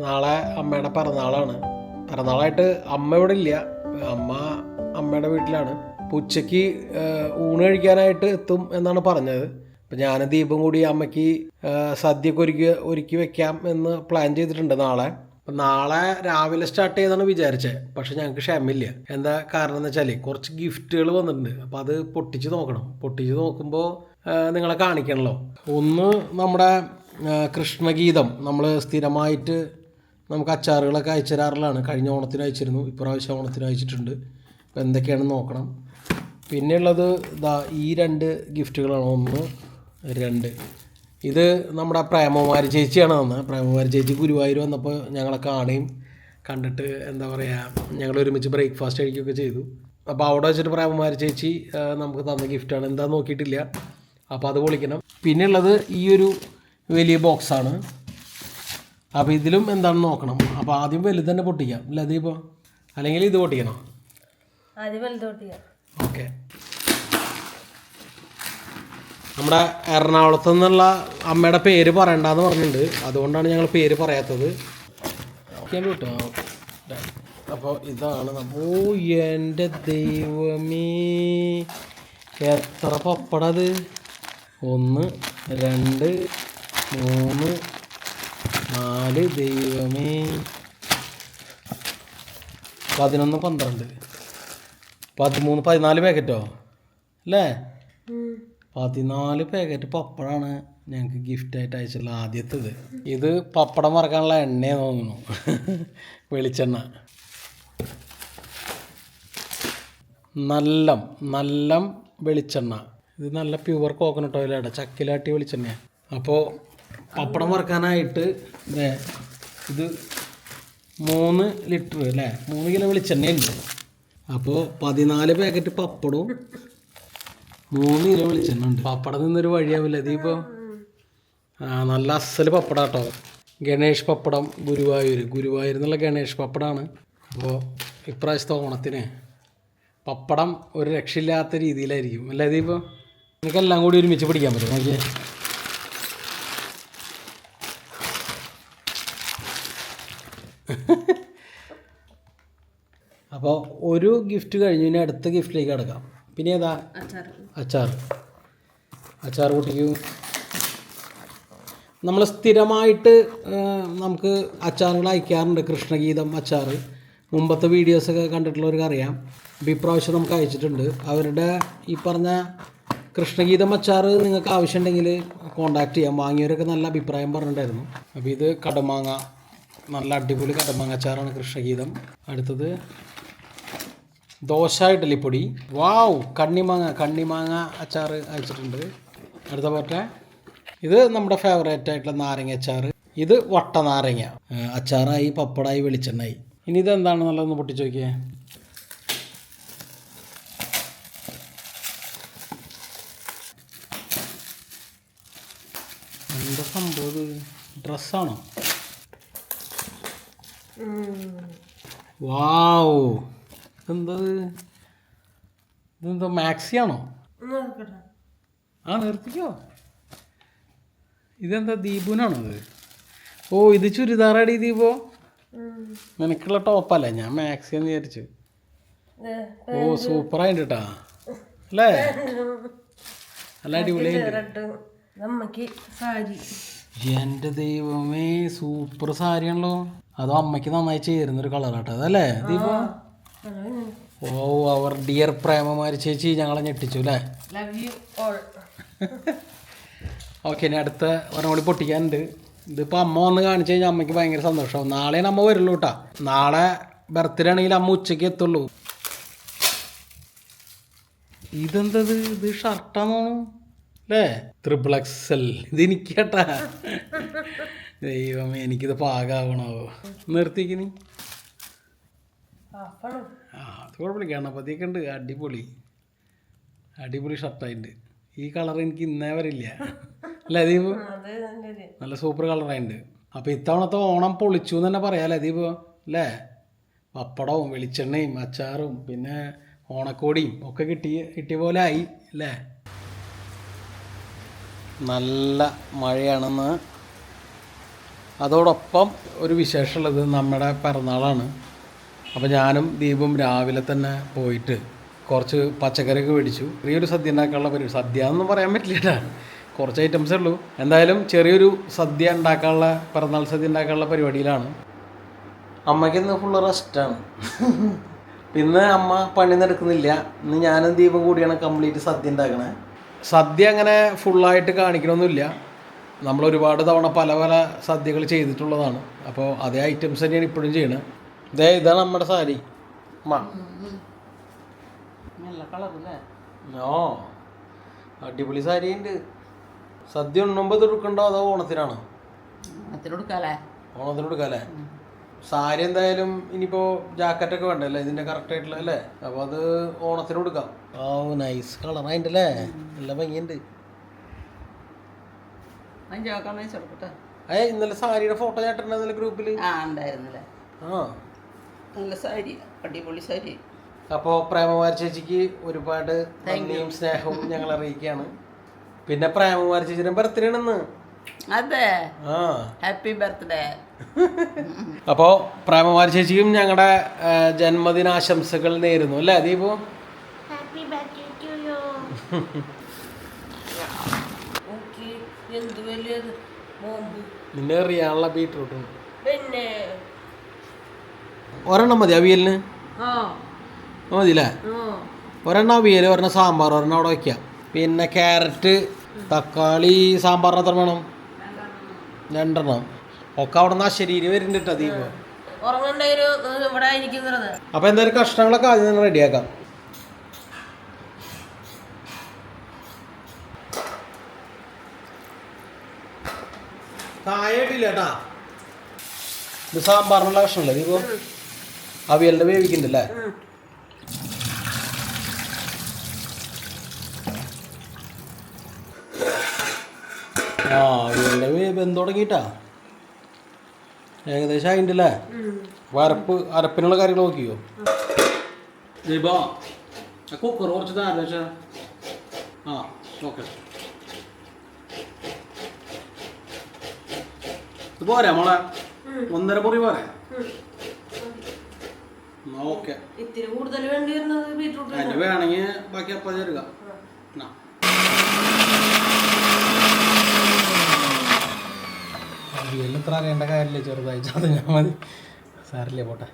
നാളെ അമ്മയുടെ പിറന്നാളാണ്. പിറന്നാളായിട്ട് അമ്മ ഇവിടെ ഇല്ല, അമ്മ അമ്മയുടെ വീട്ടിലാണ്. ഉച്ചയ്ക്ക് ഊണ് കഴിക്കാനായിട്ട് എത്തും എന്നാണ് പറഞ്ഞത്. അപ്പം ഞാൻ ദീപം കൂടി അമ്മയ്ക്ക് സദ്യയൊക്കെ ഒരുക്കി വെക്കാം എന്ന് പ്ലാൻ ചെയ്തിട്ടുണ്ട് നാളെ. അപ്പം നാളെ രാവിലെ സ്റ്റാർട്ട് ചെയ്താണ് വിചാരിച്ചത്. പക്ഷെ ഞങ്ങൾക്ക് ക്ഷമയില്ല. എന്താ കാരണം എന്ന് വെച്ചാൽ കുറച്ച് ഗിഫ്റ്റുകൾ വന്നിട്ടുണ്ട്. അപ്പോൾ അത് പൊട്ടിച്ച് നോക്കണം. പൊട്ടിച്ച് നോക്കുമ്പോൾ നിങ്ങളെ കാണിക്കണമല്ലോ. ഒന്ന് നമ്മുടെ കൃഷ്ണഗീതം നമ്മൾ സ്ഥിരമായിട്ട് നമുക്ക് അച്ചാറുകളൊക്കെ അയച്ചു തരാറുള്ളതാണ്. കഴിഞ്ഞ ഓണത്തിന് അയച്ചിരുന്നു, ഇപ്രാവശ്യം ഓണത്തിന് അയച്ചിട്ടുണ്ട്. അപ്പോൾ എന്തൊക്കെയാണെന്ന് നോക്കണം. പിന്നെയുള്ളത് ഇതാ ഈ 2 ഗിഫ്റ്റുകളാണ്. 1, 2. ഇത് നമ്മുടെ പ്രേമകുമാരി ചേച്ചിയാണ് തന്നത്. പ്രേമകുമാരി ചേച്ചി ഗുരുവായൂർ വന്നപ്പോൾ ഞങ്ങളെ കാണുകയും കണ്ടിട്ട് എന്താ പറയുക, ഞങ്ങൾ ഒരുമിച്ച് ബ്രേക്ക്ഫാസ്റ്റ് കഴിക്കുകയൊക്കെ ചെയ്തു. അപ്പോൾ അവിടെ വെച്ചിട്ട് പ്രേമകുമാരി ചേച്ചി നമുക്ക് തന്ന ഗിഫ്റ്റാണ്. എന്താണെന്ന് നോക്കിയിട്ടില്ല, അപ്പോൾ അത് പൊളിക്കണം. പിന്നെയുള്ളത് ഈ ഒരു വലിയ ബോക്സാണ്. അപ്പോൾ ഇതിലും എന്താണെന്ന് നോക്കണം. അപ്പോൾ ആദ്യം വലുത് തന്നെ പൊട്ടിക്കാം അല്ലേ അതിപ്പോൾ, അല്ലെങ്കിൽ ഇത് പൊട്ടിക്കണോ? ഓക്കെ. നമ്മുടെ എറണാകുളത്ത് നിന്നുള്ള അമ്മയുടെ പേര് പറയണ്ടെന്ന് പറഞ്ഞിട്ടുണ്ട്, അതുകൊണ്ടാണ് ഞങ്ങൾ പേര് പറയാത്തത്. കേട്ടോ. അപ്പോൾ ഇതാണ്. ഓ എൻ്റെ ദൈവമേ, എത്ര പപ്പടത്! 1, 2, 3, 4. ദൈവമേ, 11, 12, 13, 14 പാക്കറ്റോ അല്ലേ? 14 പാക്കറ്റ് പപ്പടമാണ് ഞങ്ങൾക്ക് ഗിഫ്റ്റായിട്ട് അയച്ചുള്ള ആദ്യത്തേത്. ഇത് പപ്പടം മറക്കാനുള്ള എണ്ണയെന്ന് തോന്നുന്നു, വെളിച്ചെണ്ണ. നല്ല വെളിച്ചെണ്ണ. ഇത് നല്ല പ്യുവർ കോക്കനട്ട് ഓയിലാണ്, ചക്കിലാട്ടി വെളിച്ചെണ്ണയാണ്. അപ്പോൾ പപ്പടം വറുക്കാനായിട്ട് ഇത് 3 ലിറ്റർ അല്ലേ, 3 കിലോ വെളിച്ചെണ്ണയുണ്ട്. അപ്പോൾ 14 പാക്കറ്റ് പപ്പടവും 3 കിലോ വെളിച്ചെണ്ണ ഉണ്ട്. പപ്പടം നിന്നൊരു വഴിയാവില്ല ഇതിപ്പോൾ. നല്ല അസല് പപ്പടം കേട്ടോ. ഗണേഷ് പപ്പടം, ഗുരുവായൂർ എന്നുള്ള ഗണേഷ് പപ്പടമാണ്. അപ്പോൾ ഇപ്രാവശ്യത്തെ ഓണത്തിന് പപ്പടം ഒരു രക്ഷയില്ലാത്ത രീതിയിലായിരിക്കും അല്ലേ ഇതിപ്പോൾ. നിങ്ങൾക്കെല്ലാം കൂടി ഒരുമിച്ച് പിടിക്കാൻ പറ്റും. നോക്കിയേ, അപ്പോൾ ഒരു ഗിഫ്റ്റ് കഴിഞ്ഞു, ഇനി അടുത്ത ഗിഫ്റ്റിലേക്ക് കിടക്കാം. പിന്നെ ഏതാ? അച്ചാർ പൊട്ടിക്കൂ. നമ്മൾ സ്ഥിരമായിട്ട് നമുക്ക് അച്ചാറുകൾ അയക്കാറുണ്ട്. കൃഷ്ണഗീതം അച്ചാർ മുമ്പത്തെ വീഡിയോസൊക്കെ കണ്ടിട്ടുള്ളവർക്ക് അറിയാം. അപ്പോൾ ഇപ്രാവശ്യം നമുക്ക് അയച്ചിട്ടുണ്ട്. അവരുടെ ഈ പറഞ്ഞ കൃഷ്ണഗീതം അച്ചാർ നിങ്ങൾക്ക് ആവശ്യമുണ്ടെങ്കിൽ കോണ്ടാക്ട് ചെയ്യാം. വാങ്ങിയവരൊക്കെ നല്ല അഭിപ്രായം പറഞ്ഞിട്ടുണ്ടായിരുന്നു. അപ്പോൾ ഇത് കടമാങ്ങ, നല്ല അടിപൊളി കടമാങ്ങ അച്ചാറാണ് കൃഷ്ണഗീതം. അടുത്തത് ദോശ ഇഡ്ഡലിപ്പൊടി. വാവ്, കണ്ണിമാങ്ങ അച്ചാർ അയച്ചിട്ടുണ്ട്. അടുത്ത പോട്ടെ, ഇത് നമ്മുടെ ഫേവറേറ്റ് ആയിട്ടുള്ള നാരങ്ങ അച്ചാർ. ഇത് വട്ട നാരങ്ങ അച്ചാറായി, പപ്പടായി, വെളിച്ചെണ്ണായി. ഇനി ഇതെന്താണെന്നുള്ളതൊന്ന് പൊട്ടിച്ച് നോക്കിയേ. എന്താ സംഭവം? ഇത് ഡ്രസ്സാണോ? വാവ്, ഇതെന്താ മാക്സിയാണോ? നിർത്തിക്കോ. ഇതെന്താ ദീപുനാണോ ഇത്? ഓ, ഇത് ചുരിദാറാടി ദീപോ. നിനക്കുള്ള ടോപ്പല്ലേ, ഞാൻ മാക്സി എന്ന് വിചാരിച്ചു. ഓ, സൂപ്പറായിട്ട് കേട്ടാ അല്ലേ, നല്ല അടിപൊളിയായിട്ട്. എൻ്റെ ദൈവമേ, സൂപ്പർ സാരിയാണല്ലോ. അതോ അമ്മയ്ക്ക് നന്നായി ചേരുന്നൊരു കളറാട്ടോ അതല്ലേ ദീപോ. ഓ, അവർ ഡിയർ പ്രേമമാരി ചേച്ചി ഞങ്ങളെ ഞെട്ടിച്ചു അല്ലേ. ഓക്കെ, ഇനി അടുത്ത ഒരെണ്ണം കൂടി പൊട്ടിക്കാനുണ്ട്. ഇതിപ്പോൾ അമ്മ വന്ന് കാണിച്ചു കഴിഞ്ഞാൽ അമ്മയ്ക്ക് ഭയങ്കര സന്തോഷമാവും. നാളെ അമ്മ വരുള്ളൂ കേട്ടോ. നാളെ ബർത്ത്ഡേ ആണെങ്കിൽ അമ്മ ഉച്ചയ്ക്ക് എത്തുള്ളൂ. ഇതെന്തത്? ഇത് ഷർട്ടാണോ അല്ലേ? XXL. ഇതെനിക്ക് കേട്ടാ. ദൈവമേ, എനിക്കിത് പാകാവണോ? നിർത്തിക്കിനി. അത് കുഴപ്പമില്ല, ഗണപതിയൊക്കെ ഉണ്ട്. അടിപൊളി ഷർട്ടായിട്ടുണ്ട്. ഈ കളർ എനിക്ക് ഇന്നേ വരില്ല അല്ലേ ദീപു? നല്ല സൂപ്പർ കളറായിട്ടുണ്ട്. അപ്പോൾ ഇത്തവണത്തെ ഓണം പൊളിച്ചു എന്ന് തന്നെ പറയാമല്ലേ ദീപു അല്ലേ? പപ്പടവും വെളിച്ചെണ്ണയും അച്ചാറും പിന്നെ ഓണക്കോടിയും ഒക്കെ കിട്ടിയ പോലെ ആയി അല്ലേ? നല്ല മഴയാണെന്ന് അതോടൊപ്പം ഒരു വിശേഷമുള്ളത് നമ്മുടെ പിറന്നാളാണ്. അപ്പോൾ ഞാനും ദീപും രാവിലെ തന്നെ പോയിട്ട് കുറച്ച് പച്ചക്കറിയൊക്കെ മേടിച്ചു. ചെറിയൊരു സദ്യ ഉണ്ടാക്കാനുള്ള പരിപാടി. സദ്യ എന്നൊന്നും പറയാൻ പറ്റില്ല, കുറച്ച് ഐറ്റംസേ ഉള്ളൂ. എന്തായാലും ചെറിയൊരു സദ്യ ഉണ്ടാക്കാനുള്ള, പിറന്നാൾ സദ്യ ഉണ്ടാക്കാനുള്ള പരിപാടിയിലാണ്. അമ്മയ്ക്ക് ഇന്ന് ഫുള്ള് റെസ്റ്റാണ്. പിന്നെ അമ്മ പണിയൊന്നും എടുക്കുന്നില്ല. ഇന്ന് ഞാനും ദീപം കൂടിയാണ് കംപ്ലീറ്റ് സദ്യ ഉണ്ടാക്കണേ. സദ്യ അങ്ങനെ ഫുള്ളായിട്ട് കാണിക്കണമൊന്നുമില്ല. നമ്മൾ ഒരുപാട് തവണ പല പല സദ്യകൾ ചെയ്തിട്ടുള്ളതാണ്. അപ്പോൾ അതേ ഐറ്റംസ് തന്നെയാണ് ഇപ്പോഴും ചെയ്യണത്. ഇതാണ് നമ്മുടെ സാരി. ഓ, അടിപൊളി സാരി ഉണ്ട്. സദ്യ ഉണ്ണുമ്പോൾ ഇത് എടുക്കണ്ടോ അതോ ഓണത്തിനാണോ? ഓണത്തിന് എടുക്കാല്ലേ. സാരി എന്തായാലും ഇനിയിപ്പോൾ ജാക്കറ്റൊക്കെ വേണ്ടല്ലേ ഇതിൻ്റെ കറക്റ്റായിട്ടുള്ള അല്ലേ. അപ്പോൾ അത് ഓണത്തിന് കൊടുക്കാം. ഓ, നൈസ് കളറായിട്ടല്ലേ, നല്ല ഭംഗിയുണ്ട്. ഇന്നലെ സാരിയുടെ ഫോട്ടോ ചേട്ടൻ ഗ്രൂപ്പിൽ നല്ല സാരി, അടിപൊളി സാരി. അപ്പോൾ പ്രേമകുമാരി ചേച്ചിക്ക് ഒരുപാട് നന്ദിയും സ്നേഹവും ഞങ്ങൾ അറിയിക്കുകയാണ്. പിന്നെ പ്രേമകുമാരി ചേച്ചിയുടെ ബർത്ത്ഡേ ആണെന്ന്. അതെ, ഹാപ്പി ബർത്ത്ഡേ. അപ്പോൾ പ്രേമകുമാരി ചേച്ചിക്കും ഞങ്ങളുടെ ജന്മദിനാശംസകൾ നേരുന്നു അല്ലേ ദീപു? നിന്നെ അറിയാനുള്ള ബീട്രൂട്ട് പിന്നെ ഒരെണ്ണം മതി അവിയലിന്. മതിയില്ലേ? ഒരെണ്ണം അവിയൽ, ഒരെണ്ണം സാമ്പാർ, ഒരെണ്ണം അവിടെ വയ്ക്കാം. പിന്നെ ക്യാരറ്റ്, തക്കാളി സാമ്പാറിന് എത്ര വേണം? 2 ഒക്കെ അവിടെ നിന്ന് ശരീരം വരുന്നുണ്ട് ദീപു. അപ്പോൾ എന്തായാലും കഷ്ണങ്ങളൊക്കെ ആദ്യം തന്നെ റെഡിയാക്കാം. കായട്ടില്ല കേട്ടാ. ഇത് സാമ്പാറിനുള്ള കഷ്ണമല്ലേ ദീപു? അവിയലിൻ്റെ വേവിക്കുന്നുണ്ടല്ലേ? അവിയലിൻ്റെ വെന്ത് തുടങ്ങിയിട്ടാ, ഏകദേശം ആയിട്ടല്ലേ. അരപ്പിനുള്ള കാര്യങ്ങൾ നോക്കിയോ ദീപോ? കുക്കർ കുറച്ച് താരം വെച്ചാ. ഓക്കെ, ഇത് പോരാ മോളെ? 1.5 മുറി പോരെ? ഓക്കെ, ഇത്തിരി കൂടുതൽ വേണ്ടി വരുന്നത് ബീട്രൂട്ട്. അതിന് വേണമെങ്കിൽ ബാക്കി അപ്പം ചേരുക. അവിയലിന് ഇത്ര അറിയേണ്ട കാര്യമില്ല, ചെറുതായി ചതഞ്ഞാൽ മതി, സാരില്ലേ, പോട്ടെ.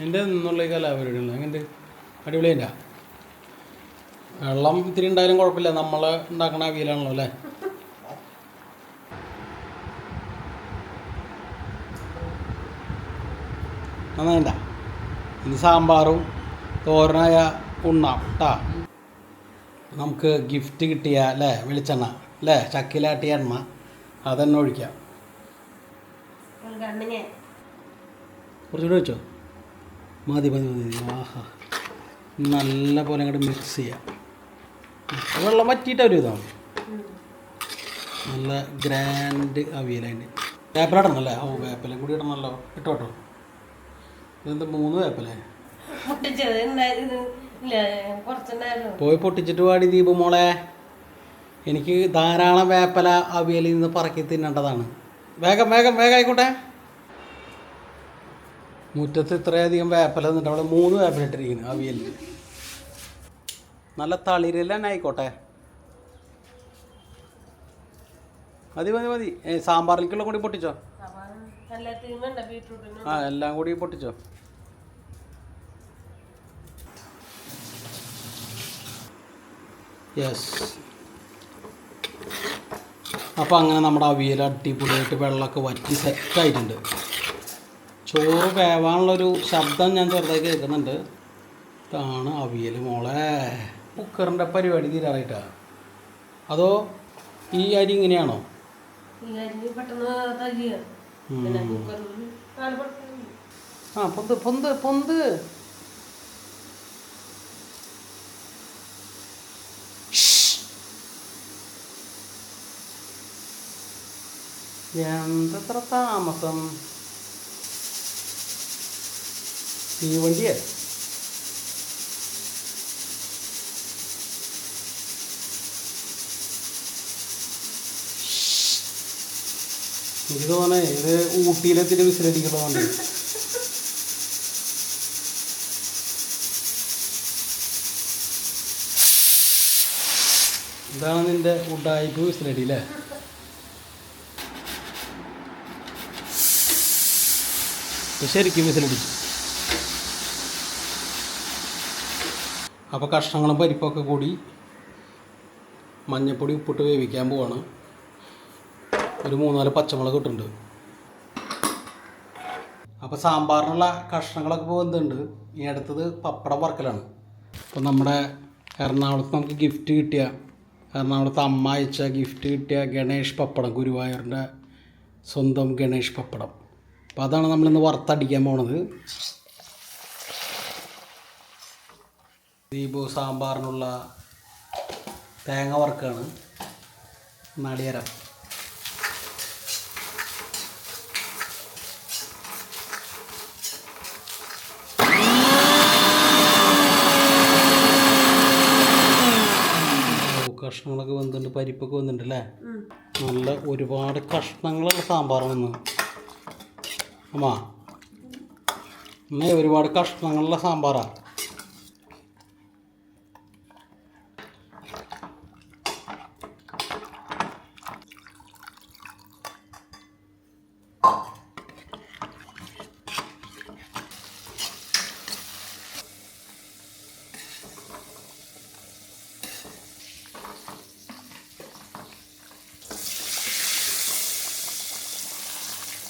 എൻ്റെ നിന്നുള്ള ഈ കലാപരിപാടികൾ അങ്ങനത്തെ അടിപൊളിയല്ല. വെള്ളം ഇത്തിരി ഉണ്ടായാലും കുഴപ്പമില്ല, നമ്മൾ ഉണ്ടാക്കണ അവിയലാണല്ലോ അല്ലേ. നന്നായിണ്ട. ഇനി സാമ്പാറും തോരനായ ഉണ്ണാം കേട്ടാ. നമുക്ക് ഗിഫ്റ്റ് കിട്ടിയ അല്ലേ വെളിച്ചെണ്ണ അല്ലേ, ചക്കിലാട്ടിയ എണ്ണ, അതെണ്ണ ഒഴിക്കാം. കുറച്ചുകൂടെ വെച്ചോ? മതി മതി മതി. ആഹാ, നല്ല പോലെ അങ്ങോട്ട് മിക്സ് ചെയ്യാം. വെള്ളം വറ്റിയിട്ട് ഒരു ഇതാണ് നല്ല ഗ്രാൻഡ് അവിയലായിട്ട്. വേപ്പില ഇടണം അല്ലേ? ഓ, വേപ്പിലയും കൂടി ഇടണമല്ലോ. ഇട്ടോട്ടോ. ഇതെന്താ 3 വേപ്പില? പോയി പൊട്ടിച്ചിട്ട് പാടി ദീപു മോളെ. എനിക്ക് ധാരാളം വേപ്പില അവിയലിൽ നിന്ന് പറക്കി തിന്നേണ്ടതാണ്. വേഗം വേഗം വേഗം ആയിക്കോട്ടെ. മുറ്റത്ത് ഇത്രയധികം വേപ്പില നിന്നിട്ട് അവിടെ 3 വേപ്പില ഇട്ടിരിക്കുന്നു അവിയലിൽ. നല്ല തളിരില തന്നെ ആയിക്കോട്ടെ. മതി മതി മതി. സാമ്പാറിലേക്കുള്ള കൂടി പൊട്ടിച്ചോ? എല്ലാം കൂടി പൊട്ടിച്ചോ? യെസ്. അപ്പോൾ അങ്ങനെ നമ്മുടെ അവിയൽ അടിപൊളിയായിട്ട് വെള്ളമൊക്കെ വറ്റി സെറ്റായിട്ടുണ്ട്. ചോറ് വേവാനുള്ളൊരു ശബ്ദം ഞാൻ ചെറുതായി കേൾക്കുന്നുണ്ട്. ഇതാണ് അവിയൽ മോളെ. കുക്കറിൻ്റെ പരിപാടി തീരാറായിട്ടാ? അതോ ഈ അരി ഇങ്ങനെയാണോ? പൊന്ത് പൊന്ത് പൊന്ത്. എന്തത്ര താമസം തീവണ്ടിയെ എനിക്ക് തോന്നേ ഇത് ഊട്ടിയിലെത്തിട്ട് വിസിലടിക്കണോണ്ട്. ഇതാണ് നിന്റെ ഉഡായിപ്പ് വിസിലടി അല്ലേ? ശരിക്കും വിസിലടിച്ചു. അപ്പോൾ കഷ്ണങ്ങളും പരിപ്പൊക്കെ കൂടി മഞ്ഞപ്പൊടി ഉപ്പിട്ട് വേവിക്കാൻ പോവാണ്. ഒരു 3-4 പച്ചമുളക് ഇട്ടിട്ടുണ്ട്. അപ്പോൾ സാമ്പാറിനുള്ള കഷ്ണങ്ങളൊക്കെ ഇപ്പോൾ എന്തുണ്ട്. ഇനി അടുത്തത് പപ്പടം വറക്കലാണ്. അപ്പോൾ നമ്മുടെ എറണാകുളത്ത് നമുക്ക് ഗിഫ്റ്റ് കിട്ടിയ, എറണാകുളത്ത് അമ്മ അയച്ച ഗിഫ്റ്റ് കിട്ടിയ ഗണേഷ് പപ്പടം, ഗുരുവായൂരിൻ്റെ സ്വന്തം ഗണേഷ് പപ്പടം. അപ്പോൾ അതാണ് നമ്മളിന്ന് വറുത്തടിക്കാൻ പോണത്. ദീപു സാമ്പാറിനുള്ള തേങ്ങ വറുക്കാണ്. നാളികേരം കഷ്ണങ്ങളൊക്കെ വന്നിട്ടുണ്ട്, പരിപ്പൊക്കെ വന്നിട്ടുണ്ട് അല്ലേ? നല്ല ഒരുപാട് കഷ്ണങ്ങളുള്ള സാമ്പാറാണെന്ന് അമ്മ. ഒരുപാട് കഷ്ണങ്ങളുള്ള സാമ്പാറാണ്.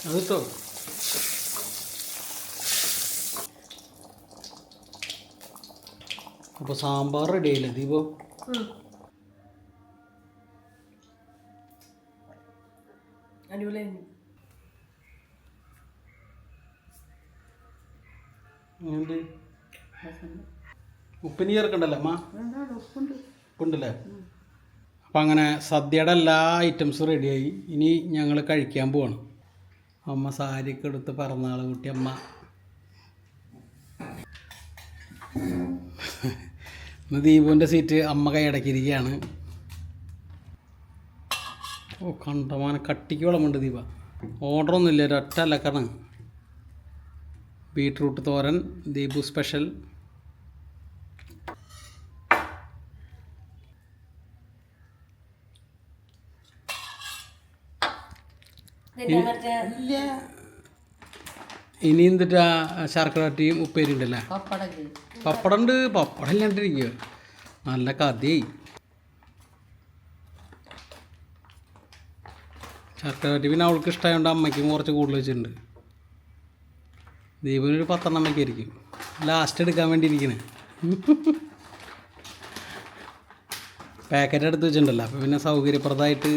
അതിട്ടോ അപ്പോൾ സാമ്പാർ റെഡി ആയില്ലേ ദീപോ? ഉപ്പിന് ചേർക്കണ്ടല്ലേ അമ്മ? ഉപ്പുണ്ടല്ലേ? അപ്പം അങ്ങനെ സദ്യയുടെ എല്ലാ ഐറ്റംസും റെഡിയായി. ഇനി ഞങ്ങൾ കഴിക്കാൻ പോവാണ്. അമ്മ സാരിയൊക്കെ എടുത്ത് പിറന്നാൾ കൂട്ടി അമ്മ ഇന്ന് ദീപുവിൻ്റെ സീറ്റ് അമ്മ കൈയടക്കിയിരിക്കുകയാണ്. ഓ കണ്ടമാനം കട്ടിക്ക് വളമുണ്ട് ദീപ. ഓർഡറൊന്നുമില്ല, ഒരൊറ്റ അലക്കാണ്. ബീട്രൂട്ട് തോരൻ ദീപു സ്പെഷ്യൽ. ഇനി എന്തിട്ടാ ശർക്കരട്ടിയും ഉപ്പേരി ഉണ്ടല്ലേ? പപ്പടം ഉണ്ട്. പപ്പടം ഇല്ലാണ്ടിരിക്കുക നല്ല കഥയായി. ശർക്കരട്ടി പിന്നെ അവൾക്ക് ഇഷ്ടമായതുകൊണ്ട് അമ്മയ്ക്കും കുറച്ച് കൂടുതൽ വെച്ചിട്ടുണ്ട്. ദീപനൊരു 10 അമ്മയ്ക്ക് ആയിരിക്കും ലാസ്റ്റ് എടുക്കാൻ വേണ്ടി ഇരിക്കണേ. പാക്കറ്റ് എടുത്ത് വെച്ചിട്ടുണ്ടല്ലോ, അപ്പോൾ പിന്നെ സൗകര്യപ്രദമായിട്ട്.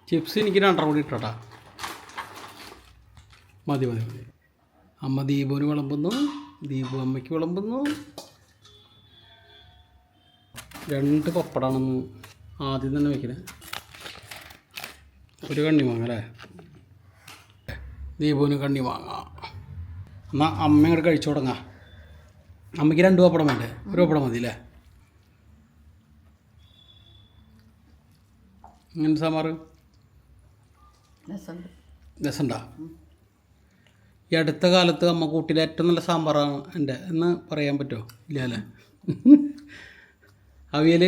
ചിപ്സ് എനിക്ക് 2 കൂടി ഇട്ടോട്ടാ. മതി മതി മതി. അമ്മ ദീപുവിന് വിളമ്പുന്നു, ദീപു അമ്മയ്ക്ക് വിളമ്പുന്നു. 2 പപ്പടാണെന്ന് ആദ്യം തന്നെ വയ്ക്കണേ. ഒരു കണ്ണിമാങ്ങ അല്ലേ? ദീപുവിന് കണ്ണിമാങ്ങ. എന്നാൽ അമ്മ ഇങ്ങോട്ട് കഴിച്ചു തുടങ്ങാം. അമ്മയ്ക്ക് 2 പപ്പടം വേണ്ടേ? ഒരു പപ്പടം മതി അല്ലേ? ഇങ്ങനെ സാമ്പാർ രസമുണ്ടോ? ഈ അടുത്ത കാലത്ത് അമ്മ കൂട്ടിലെ ഏറ്റവും നല്ല സാമ്പാറാണ് എൻ്റെ എന്ന് പറയാൻ പറ്റുമോ? ഇല്ല അല്ലേ? അവിയൽ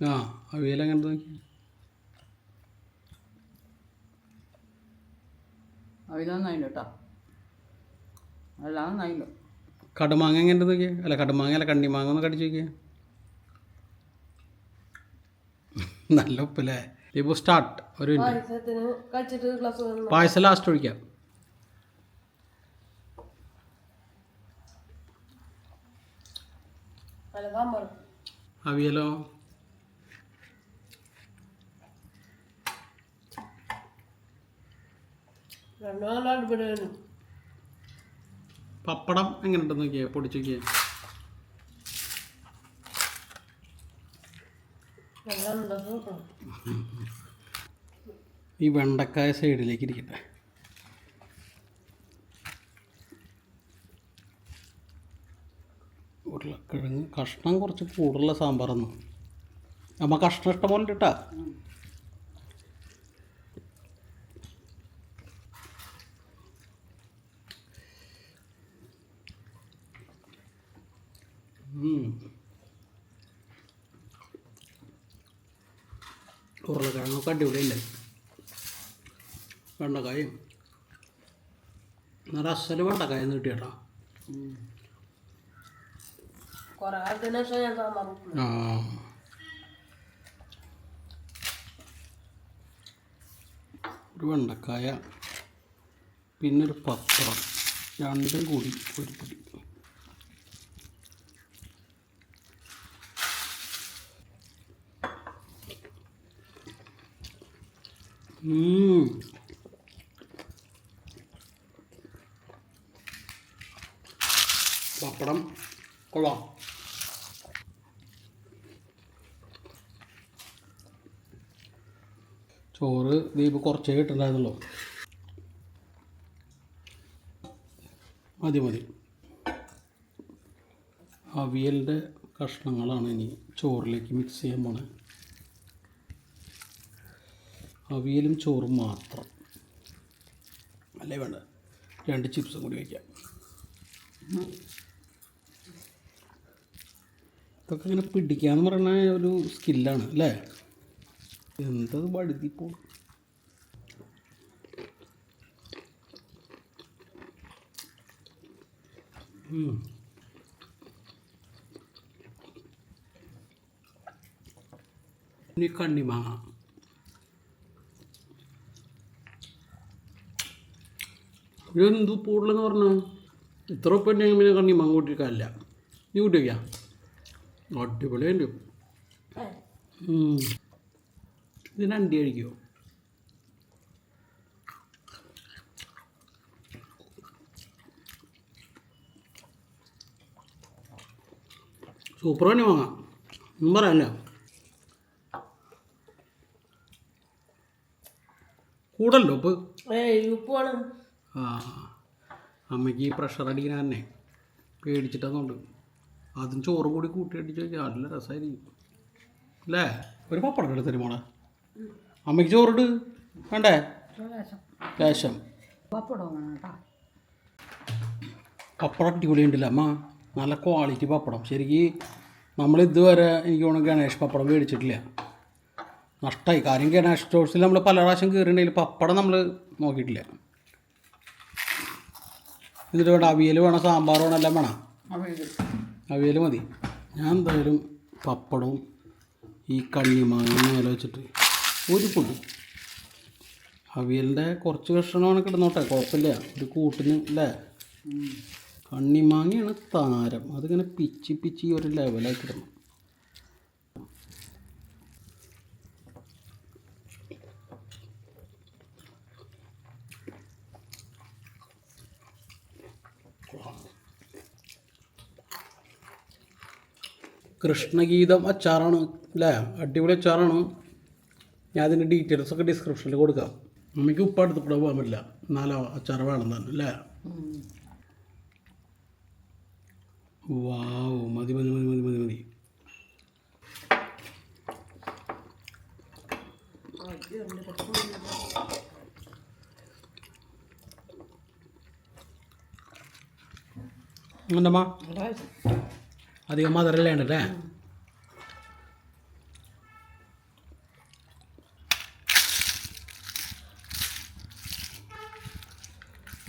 ആ അവിയൽ അങ്ങനെ നോക്കി. കടുമാങ്ങ എങ്ങനെ നോക്കിയേ? അല്ല കടുമാങ്ങ അല്ല കണ്ണിമാങ്ങ ഒന്ന് കടിച്ചു നോക്കിയേ. നല്ല ഉപ്പല്ലേ? ഇപ്പോൾ സ്റ്റാർട്ട്. ഒരു മിനിറ്റ്. പായസം ലാസ്റ്റ് ഒഴിക്കാം. അവിയലോ? പപ്പടം എങ്ങനെ ഉണ്ടെന്ന് നോക്കിയേ, പൊടിച്ച് നോക്കിയേ. ഈ വെണ്ടക്കായ സൈഡിലേക്ക് ഇരിക്കട്ടെ. ഉരുളക്കിഴങ്ങ് കഷ്ണം കുറച്ച് കൂടുതലുള്ള സാമ്പാറൊന്നും അമ്മ കഷ്ണം ഇഷ്ടം പോലെ ഇട്ടാ. ഉരുളക്കിഴങ്ങൊക്കെ അടിപൊളിയല്ലേ. വെണ്ടക്കായും നല്ല അസല് വെണ്ടക്കായ നീട്ടി കേട്ടോ. ആ ഒരു വെണ്ടക്കായ പിന്നൊരു പപ്പടം രണ്ടും കൂടി ഒരു പിടി. പപ്പടം കൊള്ളാം. ചോറ് ദീപ് കുറച്ചേ കിട്ടുന്നുണ്ടായിരുന്നല്ലോ. മതി മതി. അവിയലിൻ്റെ കഷ്ണങ്ങളാണ് ഇനി ചോറിലേക്ക് മിക്സ് ചെയ്യാൻ പോണേ. അവിയലും ചോറും മാത്രം അല്ലേ വേണ്ട, 2 ചിപ്സും കൂടി വയ്ക്കാം. ഇതൊക്കെ ഇങ്ങനെ പിടിക്കാന്ന് പറയുന്ന ഒരു സ്കില്ലാണ് അല്ലേ. എന്തത് വഴുതിപ്പോൾ. ഇനി കണ്ണിമാങ്ങ. എന്ത് കൂടുതലെന്ന് പറഞ്ഞാൽ ഇത്ര ഉണ്ടെങ്കിൽ പിന്നെ കണ്ണിമാങ്ങ കൂട്ടിക്കാനില്ല. നീ കൂട്ടി വയ്ക്കാം. അടിപൊളിയുണ്ട്. ഇതിന് അണ്ടി കഴിക്കുമോ? സൂപ്പർ തന്നെ വാങ്ങാം, ഒന്നും പറയാനില്ല. കൂടല്ലോ ഉപ്പ്. ആ അമ്മയ്ക്ക് ഈ പ്രഷർ അടിക്കാൻ തന്നെ പേടിച്ചിട്ടതുകൊണ്ട് അതും ചോറും കൂടി കൂട്ടി അടിച്ച് വയ്ക്കുക. നല്ല രസമായിരിക്കും അല്ലേ. ഒരു പപ്പടം എടുത്തരും മോളെ. അമ്മയ്ക്ക് ചോറിട് വേണ്ടേ? ലേശം പപ്പടം അടിപൊളി ഉണ്ടല്ലോ അമ്മ. നല്ല ക്വാളിറ്റി പപ്പടം. ശരിക്കും നമ്മളിതുവരെ എനിക്ക് തോന്നുന്നു ഗണേഷ് പപ്പടം മേടിച്ചിട്ടില്ല. നഷ്ടമായി. കാര്യം ഗണേഷ് സ്റ്റോഴ്സിൽ നമ്മൾ പല പ്രാവശ്യം കയറിയിട്ടുണ്ടെങ്കിൽ പപ്പടം നമ്മൾ നോക്കിയിട്ടില്ല. എന്നിട്ട് വേണ്ട അവിയൽ വേണം, സാമ്പാർ വേണം, എല്ലാം വേണം. അവിയൽ മതി. ഞാൻ എന്തായാലും പപ്പടവും ഈ കണ്ണിമാങ്ങ മേലെ വെച്ചിട്ട് ഒരു പൊടി. അവിയലിൻ്റെ കുറച്ച് കഷ്ണമാണ് കിടന്നോട്ടെ, കുഴപ്പമില്ല. ഒരു കൂട്ടിന് അല്ലേ. കണ്ണിമാങ്ങയാണ് താരം. അതിങ്ങനെ പിച്ചി പിച്ചി ഒരു ലെവലായി കിടന്നു. കൃഷ്ണഗീതം അച്ചാറാണ് അല്ലേ, അടിപൊളി അച്ചാറാണ്. ഞാൻ അതിൻ്റെ ഡീറ്റെയിൽസൊക്കെ ഡിസ്ക്രിപ്ഷനിൽ കൊടുക്കാം. നമുക്ക് ഉപ്പ് അടുത്ത് കൂടെ പോകാൻ പറ്റില്ല, എന്നാലോ അച്ചാർ വേണം തന്നെ അല്ലേ. വാവ്, മതി മതി മതി മതി മതി മതി. എന്തമ്മ അധികം മധുരല്ലേ ഉണ്ടല്ലേ.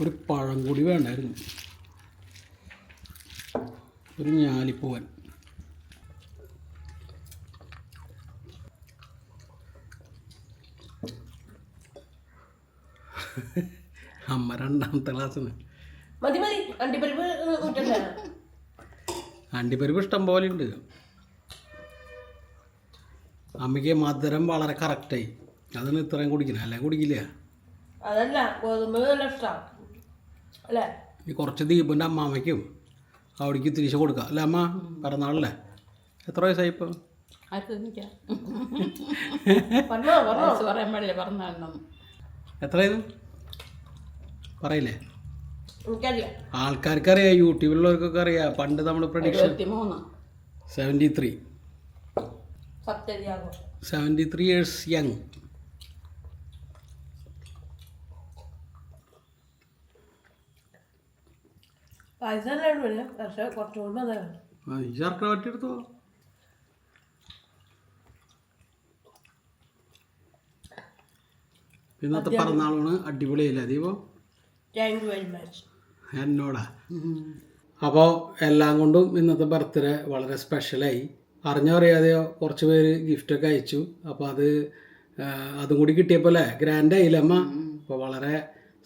ഒരു പഴം കൂടി വേണ്ടായിരുന്നു, ഒരു ഞാലിപ്പൂവൻ. അമ്മ 2ാമത്തെ ക്ലാസ്സിന്. അണ്ടിപ്പരിപ്പ് ഇഷ്ടം പോലെ ഉണ്ട്. അമ്മയ്ക്ക് മധുരം വളരെ കറക്റ്റായി. അതിന് ഇത്രയും കുടിക്കണം, അല്ലേ കുടിക്കില്ല. ഈ കുറച്ച് ദീപിൻ്റെ അമ്മാമ്മയ്ക്കും അവിടേക്ക് തിരിച്ച് കൊടുക്കാം അല്ലേ അമ്മ. പിറന്നാളല്ലേ. എത്ര വയസ്സായി ഇപ്പോൾ? പറയാൻ പാടില്ല പറഞ്ഞാൽ എത്രയായിരുന്നു പറയില്ലേ? എനിക്കറിയാം. ആൾക്കാർക്കറിയാം, യൂട്യൂബിലുള്ളവർക്കൊക്കെ അറിയാം. പണ്ട് നമ്മൾ പ്രഡിക്ഷൻ 73 73 ഇയേഴ്സ് യങ്. ഈ ശർക്കര വട്ടിയെടുത്തോ. ഇന്നത്തെ പിറന്നാളാണ്, അടിപൊളിയല്ലേ ദീപോ? എന്നോടാ. അപ്പോൾ എല്ലാം കൊണ്ടും ഇന്നത്തെ ബർത്ത്ഡേ വളരെ സ്പെഷ്യലായി. അറിഞ്ഞോ അറിയാതെയോ കുറച്ച് പേര് ഗിഫ്റ്റൊക്കെ അയച്ചു. അപ്പോൾ അതും കൂടി കിട്ടിയപ്പോൾ അല്ലേ ഗ്രാൻഡ് ആയില്ലേ അമ്മ? അപ്പോൾ വളരെ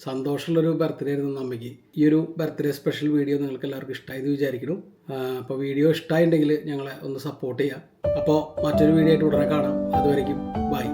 സന്തോഷമുള്ളൊരു ബർത്ത്ഡേ ആയിരുന്നു അമ്മയ്ക്ക്. ഈ ഒരു ബർത്ത്ഡേ സ്പെഷ്യൽ വീഡിയോ നിങ്ങൾക്ക് എല്ലാവർക്കും ഇഷ്ടമായെന്ന് വിചാരിക്കുന്നു. അപ്പോൾ വീഡിയോ ഇഷ്ടമായിട്ടുണ്ടെങ്കിൽ ഞങ്ങളെ ഒന്ന് സപ്പോർട്ട് ചെയ്യാം. അപ്പോൾ മറ്റൊരു വീഡിയോ ആയിട്ട് ഉടനെ കാണാം. അതുവരേക്കും ബൈ.